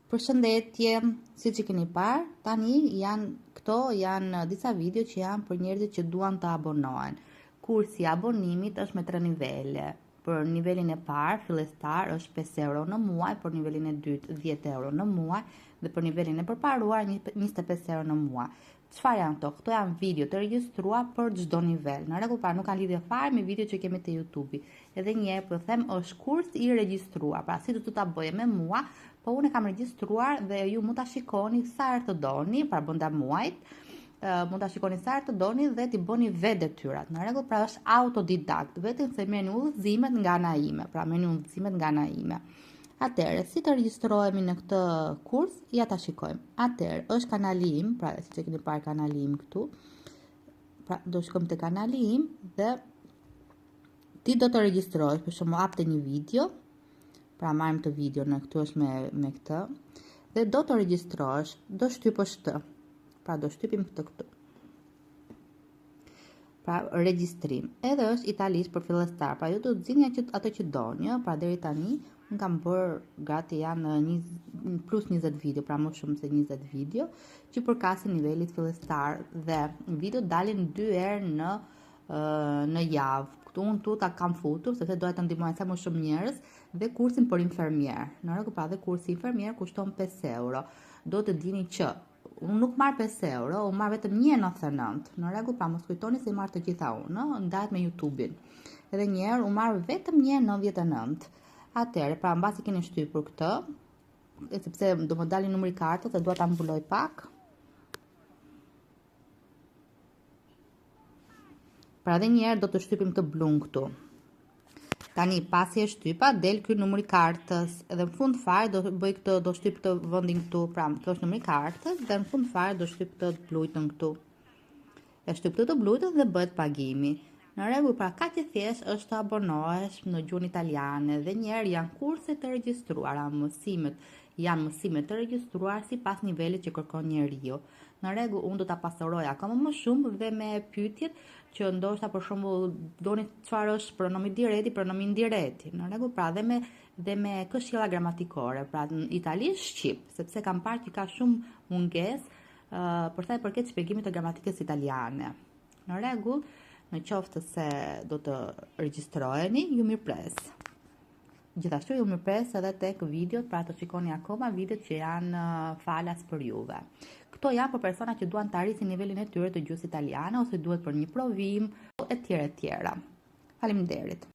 Përshëndetje, siç e keni parë, tani këto janë disa video që janë për njerëzit që duan të abonohen. Kursi i abonimit është me 3 nivele. Për nivelin e parë, fillestar, është 5 euro në muaj, për nivelin e dytë 10 euro në muaj dhe për nivelin e përparuar 25 euro në muaj. Çfarë janë këto? Këto janë video të regjistruar për çdo nivel. Në rregull, pra nuk kanë lidhje fare me video që kemi te YouTube. Edhe një herë po them, është kurs i regjistruar. Pra si do ta bëje me mua, po unë e kam regjistruar dhe ju mund ta shikoni sa herë të doni, pra brenda muajit. Mund ta shikoni sa herë të doni dhe t'i bëni vetë detyrat. Në rregull, pra është autodidakt, vetëm se merrni udhëzimet nga ana ime, pra merrni udhëzimet nga ana ime. Atëherë, si të regjistrohemi në këtë kurs, ja ta shikojmë. Atëherë, është kanali im, pra siç e keni parë kanali im këtu. Pra do shkojmë te kanali im dhe ti do të regjistrohesh, për shembull, hapte një video. Pra marrim të video në këtu është me këtë dhe do të regjistrohesh, do shtypësh këtë. Pra do shtypim këtë këtu. Pra regjistrim. Edhe është italisht për fillestar. Pra ju do të zgjidhni ato që doni, pra deri tani unë kam bërë gati janë plus 20 video, pra më shumë se 20 video, që përkasin nivelit fillestar dhe video dalin 2 herë në javë. Këtu unë tu ta kam futur sepse doja të ndihmoj sa më shumë njerëz dhe kursin për infermier. Në rregull, pra dhe kursi infermier kushton 5 euro. Do të dini që unë nuk marr 5 euro, unë marr vetëm 1,99. Në rregull, pra mos kujtoni se i marr të gjitha unë, ndahet me YouTube-in. Edhe një herë unë marr vetëm 1,99. Atëherë, pra mbasi keni shtypur këtë, sepse do më dalin numri kartës dhe dua ta mbuloj pak. Pra edhe një herë do të shtypim të blun këtu. Tani pasi e shtypa, del ky numri kartës dhe në fund fare do bëj këtë, do shtyp këtë vendin këtu, pra kjo është numri kartës dhe në fund fare do shtyp këtë të blujtën këtu. E shtyp këtë të blujtën dhe bëhet pagimi. Në rregull, pra kaq e thjesht është të abonohesh në gjuhën italiane dhe një herë janë kurse të regjistruara, janë mësime të regjistruar sipas nivelit që kërkon njeriu. Në rregull, unë do ta pasuroj akoma më shumë dhe me pyetjet që ndoshta për shembull doni çfarë është pronomi diretti, pronomi indiretti. Në rregull, pra dhe me këshilla gramatikore, pra në italisht shqip, sepse kam parë që ka shumë mungesë për sa i përket shpjegimit të gramatikës italiane. Në rregull, në qoftë se do të regjistroheni, ju mirëpres. Gjithashtu ju mirëpres edhe tek videot, pra të shikoni akoma videot që janë falas për juve. Këto janë për persona që duan të arrisin nivelin e tyre të gjuhës italiane ose duhet për një provim etj. Faleminderit.